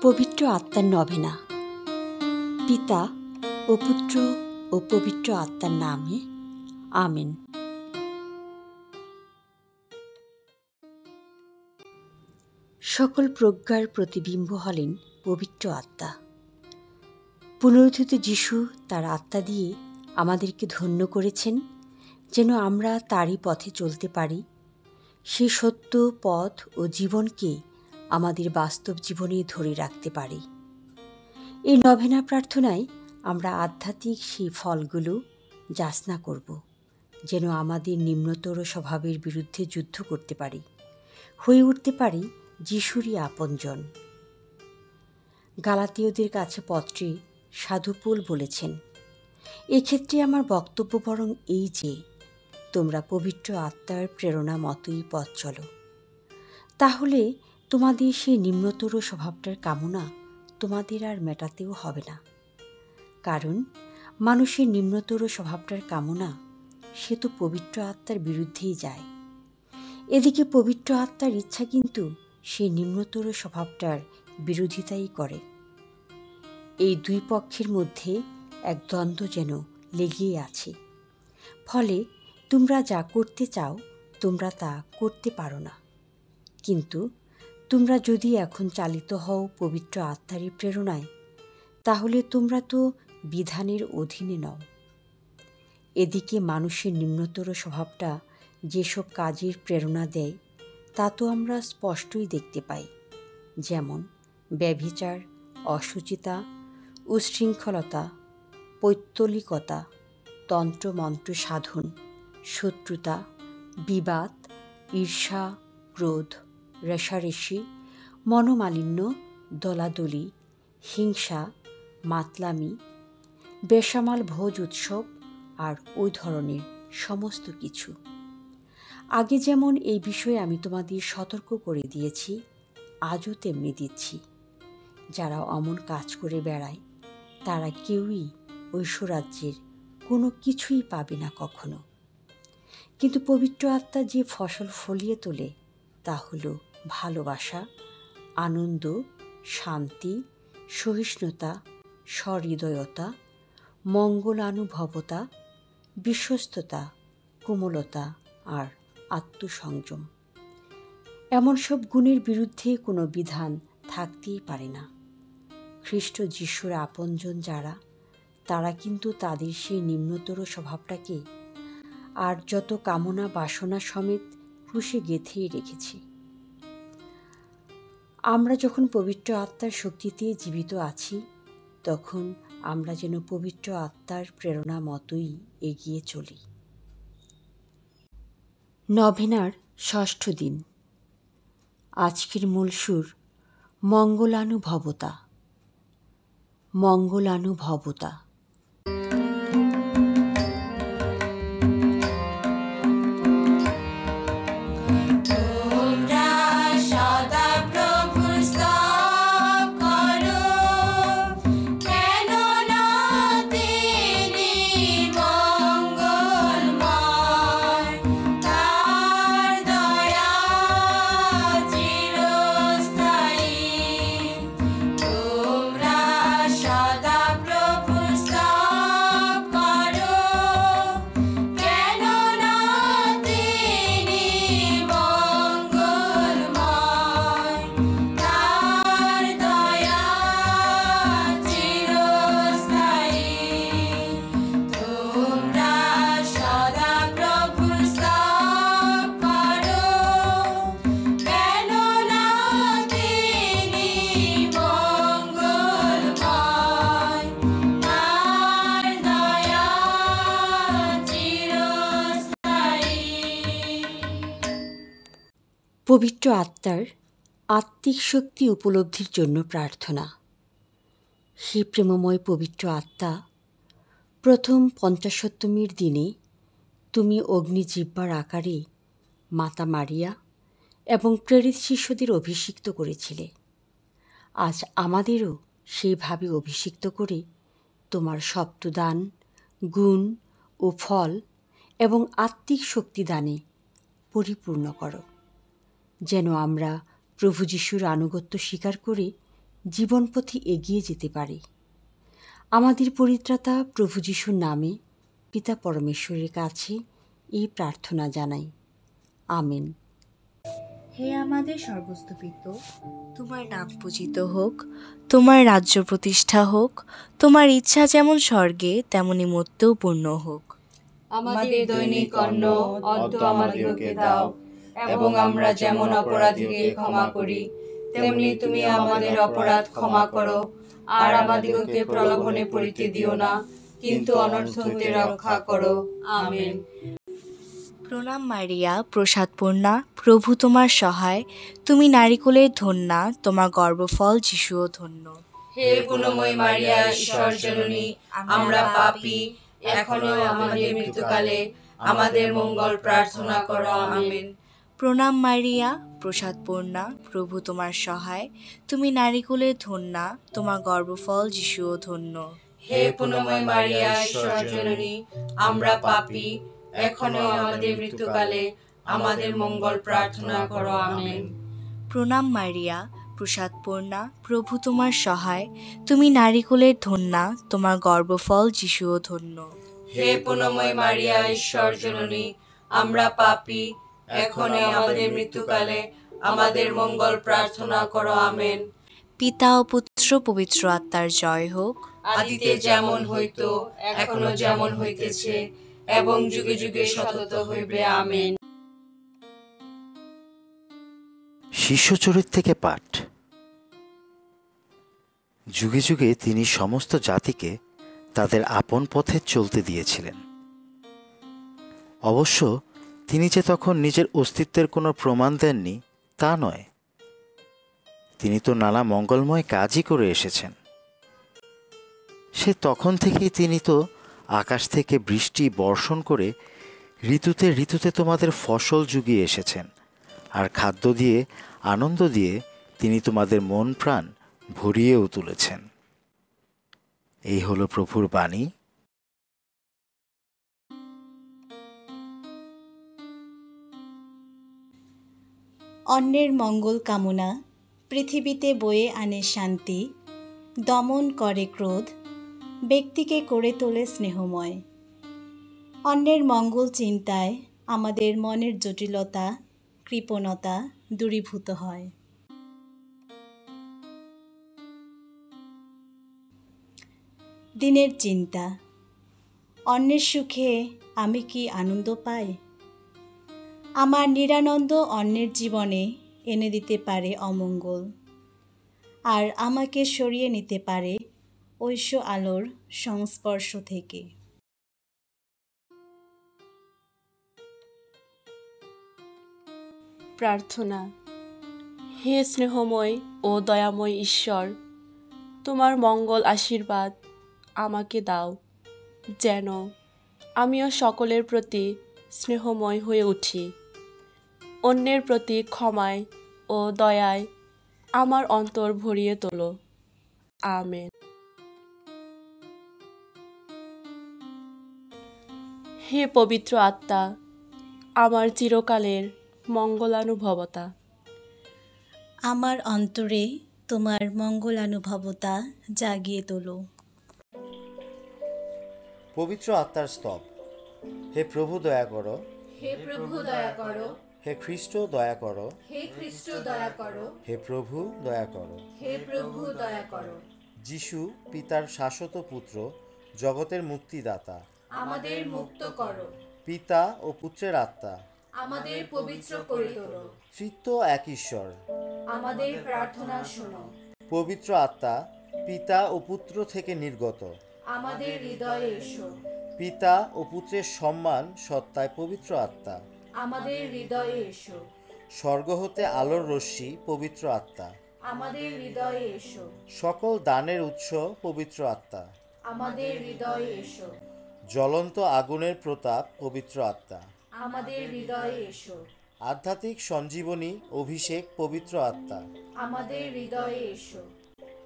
পবিত্র আত্মার নভেনা। পিতা ও পুত্র ও পবিত্র আত্মার নামে আমেন। সকল প্রজ্ঞার প্রতিবিম্ব হলেন পবিত্র আত্মা। পুনরুত্থিত যিশু তার আত্মা দিয়ে আমাদেরকে ধন্য করেছেন, যেন আমরা তারই পথে চলতে পারি, সে সত্য পথ ও জীবনকে আমাদের বাস্তব জীবনে ধরে রাখতে পারি। এই নভেনা প্রার্থনায় আমরা আধ্যাত্মিক সেই ফলগুলো যাচনা করব, যেন আমাদের নিম্নতর স্বভাবের বিরুদ্ধে যুদ্ধ করতে পারি, হয়ে উঠতে পারি যিশুরই আপনজন। গালাতীয়দের কাছে পত্রে সাধু পৌল বলেছেন, এক্ষেত্রে আমার বক্তব্য বরং এই যে, তোমরা পবিত্র আত্মার প্রেরণা মতোই পথ চলো। তাহলে তোমাদের সেই নিম্নতর স্বভাবটার কামনা তোমাদের আর মেটাতেও হবে না। কারণ মানুষের নিম্নতর স্বভাবটার কামনা সে তো পবিত্র আত্মার বিরুদ্ধেই যায়। এদিকে পবিত্র আত্মার ইচ্ছা কিন্তু সেই নিম্নতর স্বভাবটার বিরোধিতাই করে। এই দুই পক্ষের মধ্যে এক দ্বন্দ্ব যেন লেগেই আছে। ফলে তোমরা যা করতে চাও তোমরা তা করতে পারো না। কিন্তু তোমরা যদি এখন চালিত হও পবিত্র আত্মারই প্রেরণায়, তাহলে তোমরা তো বিধানের অধীনে নও। এদিকে মানুষের নিম্নতর স্বভাবটা যেসব কাজের প্রেরণা দেয় তা তো আমরা স্পষ্টই দেখতে পাই, যেমন ব্যভিচার, অশুচিতা, উচ্ছৃঙ্খলতা, পৌত্তলিকতা, তন্ত্রমন্ত্র সাধন, শত্রুতা, বিবাদ, ঈর্ষা, ক্রোধ, রেষারেষি, মনোমালিন্য, দলাদলি, হিংসা, মাতলামি, বেসামাল ভোজ উৎসব আর ওই ধরনের সমস্ত কিছু। আগে যেমন এই বিষয়ে আমি তোমাদের সতর্ক করে দিয়েছি, আজও তেমনি দিচ্ছি। যারা অমন কাজ করে বেড়ায় তারা কেউই ঐশ্বরাজ্যের কোনো কিছুই পাবে না কখনো। কিন্তু পবিত্র আত্মা যে ফসল ফলিয়ে তোলে তা হলো ভালোবাসা, আনন্দ, শান্তি, সহিষ্ণুতা, সহৃদয়তা, মঙ্গলানুভবতা, বিশ্বস্ততা, কোমলতা আর আত্মসংযম। এমন সব গুণের বিরুদ্ধে কোনো বিধান থাকতেই পারে না। খ্রিস্ট যিশুর আপনজন যারা, তারা কিন্তু তাদের সেই নিম্নতর স্বভাবটাকে আর যত কামনা বাসনা সমেত ক্রুশে গেঁথেই রেখেছে। আমরা যখন পবিত্র আত্মার শক্তিতে জীবিত আছি, তখন আমরা যেন পবিত্র আত্মার প্রেরণা মতোই এগিয়ে চলি। নভেনার ষষ্ঠ দিন। আজকের মূল সুর মঙ্গলানুভবতা। মঙ্গলানুভবতা। পবিত্র আত্মার আত্মিক শক্তি উপলব্ধির জন্য প্রার্থনা। হে প্রেমময় পবিত্র আত্মা, প্রথম পঞ্চাশোত্তমীর দিনে তুমি অগ্নিজিহ্বার আকারে মাতা মারিয়া এবং প্রেরিত শিষ্যদের অভিষিক্ত করেছিলে। আজ আমাদেরও সেইভাবে অভিষিক্ত করে তোমার সপ্তদান, গুণ ও ফল এবং আত্মিক শক্তিদানে পরিপূর্ণ করো, যেন আমরা প্রভু যিশুর আনুগত্য স্বীকার করে জীবনপথে এগিয়ে যেতে পারে। আমাদের পরিত্রাতা প্রভু যিশুর নামে পিতা পরমেশ্বরের কাছে এই প্রার্থনা জানাই। আমেন। হে আমাদের স্বর্গস্থ পিতা, তোমার নাম পূজিত হোক, তোমার রাজ্য প্রতিষ্ঠা হোক, তোমার ইচ্ছা যেমন স্বর্গে তেমনি মর্তেও পূর্ণ হোক। আমাদের দৈনিক অন্ন অদ্য আমাদিগকে দাও, এবং আমরা যেমন অপরাধীকে ক্ষমা করি, তেমনি তুমি আমাদের অপরাধ ক্ষমা করো। আর আমাদিগকে প্রলোভনে পড়িতে দিও না, কিন্তু অনর্থ হইতে রক্ষা করো। আমেন। প্রণাম মারিয়া, প্রসাদপূর্ণা, প্রভু তোমার সহায়, তুমি নারীকুলের ধন্যা, তোমার গর্ভফল যিশুও ধন্য। হে পুণ্যময়ী মারিয়া, ঈশ্বর জননী, আমরা পাপী, এখনো আমাদের মৃত্যুকালে আমাদের মঙ্গল প্রার্থনা করো। আমেন। প্রণাম মারিয়া, প্রসাদপূর্ণা, প্রভু তোমার সহায়, তুমি নারীকুলের ধন্যা, তোমার গর্ভফল যিশুও ধন্য। হে পুণ্যময়ী মারিয়া, ঈশ্বর জননী, আমরা পাপী, এখনো আমাদের মৃত্যুকালে আমাদের মঙ্গল প্রার্থনা করো। আমেন। প্রণাম মারিয়া, প্রসাদপূর্ণা, প্রভু তোমার সহায়, তুমি নারীকুলের ধন্যা, তোমার গর্ভফল যিশুও ধন্য। হে পুণ্যময়ী মারিয়া, ঈশ্বর জননী, আমরা পাপী, এখনো আমাদের মৃত্যুকালে আমাদের মঙ্গল প্রার্থনা করো। আমেন। পিতা ও পুত্র পবিত্র আত্মার জয় হোক। আদিতে যেমন হইতো, এখনো যেমন হইতেছে, এবং যুগে যুগে সতত হইবে। আমেন। শিষ্যচরিত থেকে পাঠ। যুগে যুগে তিনি সমস্ত জাতিকে তাদের আপন পথে চলতে দিয়েছিলেন। অবশ্য তিনি যে তখন নিজের অস্তিত্বের কোনো প্রমাণ দেননি তা নয়, তিনি তো নানা মঙ্গলময় কাজই করে এসেছেন। সে তখন থেকেই তিনি তো আকাশ থেকে বৃষ্টি বর্ষণ করে ঋতুতে ঋতুতে তোমাদের ফসল জুগিয়ে এসেছেন, আর খাদ্য দিয়ে আনন্দ দিয়ে তিনি তোমাদের মন প্রাণ ভরিয়েও তুলেছেন। এই হলো প্রভুর বাণী। অন্যের মঙ্গল কামনা পৃথিবীতে বয়ে আনে শান্তি, দমন করে ক্রোধ, ব্যক্তিকে করে তোলে স্নেহময়। অন্যের মঙ্গল চিন্তায় আমাদের মনের জটিলতা, কৃপণতা দূরীভূত হয়। দিনের চিন্তা। অন্যের সুখে আমি কি আনন্দ পাই? আমার নিরানন্দ অন্যের জীবনে এনে দিতে পারে অমঙ্গল, আর আমাকে সরিয়ে নিতে পারে ঐশ্য আলোর সংস্পর্শ থেকে। প্রার্থনা। হে স্নেহময় ও দয়াময় ঈশ্বর, তোমার মঙ্গল আশীর্বাদ আমাকে দাও, যেন আমিও সকলের প্রতি স্নেহময় হয়ে উঠি। অন্যের প্রতি ক্ষমায় ও দয়ায় আমার অন্তর ভরিয়ে তোলো। আমেন। হে পবিত্র আত্মা, আমার চিরকালের মঙ্গলানুভবতা, আমার অন্তরে তোমার মঙ্গলানুভবতা জাগিয়ে তোলো। পবিত্র আত্মার স্তব। হে প্রভু দয়া করো, হে প্রভু দয়া করো, হে খ্রিস্ট দয়া করো, হে খ্রিস্ট দয়া করো, হে প্রভু দয়া করো। হে প্রভু দয়া করো। যিশু পিতার শাশ্বত পুত্র, জগতের মুক্তিদাতা, আমাদের মুক্ত করো। পিতা ও পুত্রের আত্মা, আমাদের পবিত্র করে তোলো। তৃত্ব এক ঈশ্বর, আমাদের প্রার্থনা শোনো। পবিত্র আত্মা পিতা ও পুত্র থেকে নির্গত, আমাদের হৃদয়ে এসো। পিতা ও পুত্রের সম্মান সত্তায় পবিত্র আত্মা, আমাদের হৃদয়ে এসো। স্বর্গ হতে আলোর রশ্মি পবিত্র আত্মা, আমাদের হৃদয়ে এসো। সকল দানের উৎস পবিত্র আত্মা, আমাদের হৃদয়ে এসো। জ্বলন্ত আগুনের প্রতাপ পবিত্র আত্মা, আমাদের হৃদয়ে এসো। আধ্যাত্মিক সঞ্জীবনী অভিষেক পবিত্র আত্মা, আমাদের হৃদয়ে এসো।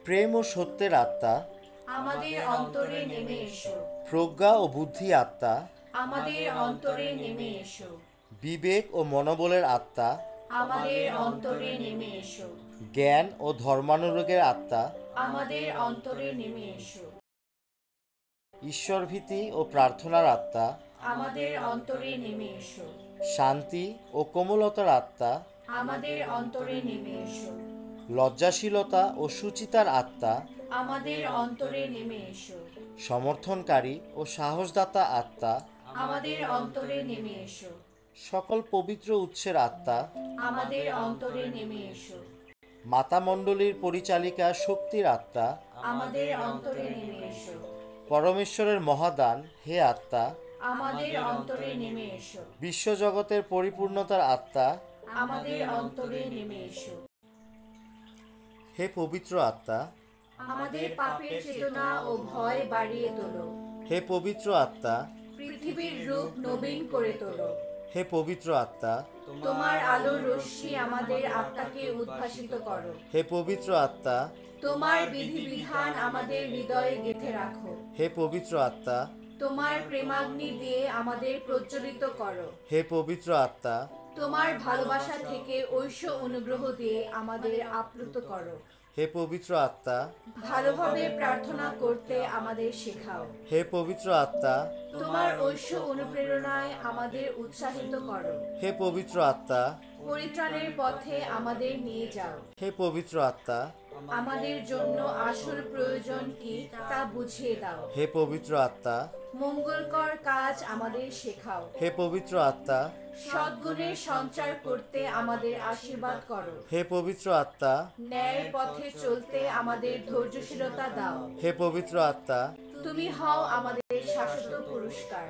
প্রেম ও সত্যের আত্মা, আমাদের অন্তরে নেমে এসো। প্রজ্ঞা ও বুদ্ধি আত্মা, আমাদের অন্তরে নেমে এসো। বিবেক ও মনোবলের আত্মা, আমাদের অন্তরে নেমে এসো। জ্ঞান ও ধর্মানুরাগের আত্মা, আমাদের অন্তরে নেমে এসো। ঈশ্বরভীতি ও প্রার্থনার আত্মা, আমাদের অন্তরে নেমে এসো। শান্তি ও কোমলতার আত্মা, আমাদের অন্তরে নেমে এসো। লজ্জাশীলতা ও সুচিতার আত্মা, আমাদের অন্তরে নেমে এসো। সমর্থনকারী ও সাহসদাতা আত্মা, আমাদের অন্তরে নেমে এসো। সকল পবিত্র উৎসের আত্মা, আমাদের অন্তরে নেমে এসো। মাতামণ্ডলীর পরিচালিকা শক্তির আত্মা, আমাদের অন্তরে নেমে এসো। পরমেশ্বরের মহাদান হে আত্মা, আমাদের অন্তরে নেমে এসো। বিশ্বজগতের পরিপূর্ণতার আত্মা, আমাদের অন্তরে নেমে এসো। হে পবিত্র আত্মা, আমাদের পাপের চেতনা ও ভয় বাড়িয়ে তোলো। হে পবিত্র আত্মা, পৃথিবীর রূপ নবীন করে তোলো। হে পবিত্র আত্মা, তোমার আলোর রশ্মি আমাদের আত্মাকে উদ্ভাসিত করো। হে পবিত্র আত্মা, তোমার বিধিবিধান আমাদের হৃদয়ে গেঁথে রাখো। হে পবিত্র আত্মা, তোমার প্রেমাগ্নি দিয়ে আমাদের প্রজ্বলিত করো। হে পবিত্র আত্মা, তোমার ভালোবাসা থেকে ঐশ্য অনুগ্রহ দিয়ে আমাদের আপ্লুত করো। হে পবিত্র আত্মা, ভালোভাবে প্রার্থনা করতে আমাদের শেখাও। হে পবিত্র আত্মা, তোমার ঐশ্য অনুপ্রেরণায় আমাদের উৎসাহিত করো। হে পবিত্র আত্মা, পরিত্রাণের পথে আমাদের নিয়ে যাও। হে পবিত্র আত্মা, আমাদের জন্য আসল প্রয়োজন কি তা বুঝিয়ে দাও। হে পবিত্র আত্মা, মঙ্গলকর কাজ আমাদের শেখাও। হে পবিত্র আত্মা, সদ্গুণের সঞ্চার করতে আমাদের আশীর্বাদ করো। হে পবিত্র আত্মা, ন্যায়ের পথে চলতে আমাদের ধৈর্যশীলতা দাও। হে পবিত্র আত্মা, তুমি হও আমাদের শাশ্বত পুরস্কার।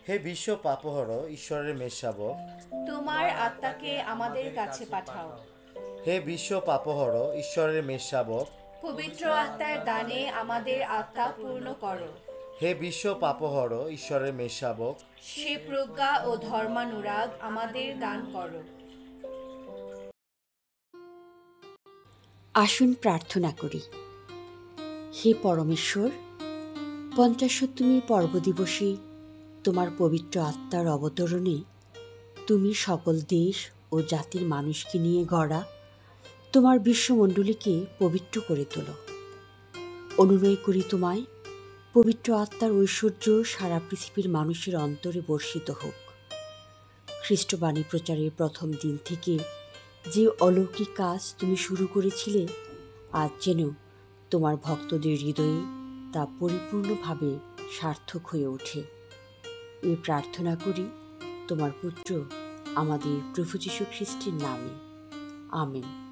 হে বিশ্ব পাপহর ঈশ্বরের মেষশাবক, তোমার আত্মাকে আমাদের কাছে পাঠাও। হে বিশ্ব পাপহর ঈশ্বরের মেষশাবক, পবিত্র আত্মার দানে আমাদের আত্মা পূর্ণ করো। হে বিশ্ব পাপহর ঈশ্বরের মেষশাবক, সে প্রজ্ঞা ও ধর্মানুরাগ আমাদের দান করো। আসুন প্রার্থনা করি। হে পরমেশ্বর, 50তম পর্বদিবসে তোমার পবিত্র আত্মার অবতরণে তুমি সকল দেশ ও জাতির মানুষকে নিয়ে গড়া তোমার বিশ্বমণ্ডলীকে পবিত্র করে তোলো। অনুনয় করি তোমায়, পবিত্র আত্মার ঐশ্বর্য সারা পৃথিবীর মানুষের অন্তরে বর্ষিত হোক। খ্রিস্টবাণী প্রচারের প্রথম দিন থেকে যে অলৌকিক কাজ তুমি শুরু করেছিলে, আজ যেন তোমার ভক্তদের হৃদয়ে তা পরিপূর্ণভাবে সার্থক হয়ে ওঠে। এই প্রার্থনা করি তোমার পুত্র আমাদের প্রভু যীশু খ্রিস্টের নামে। আমেন।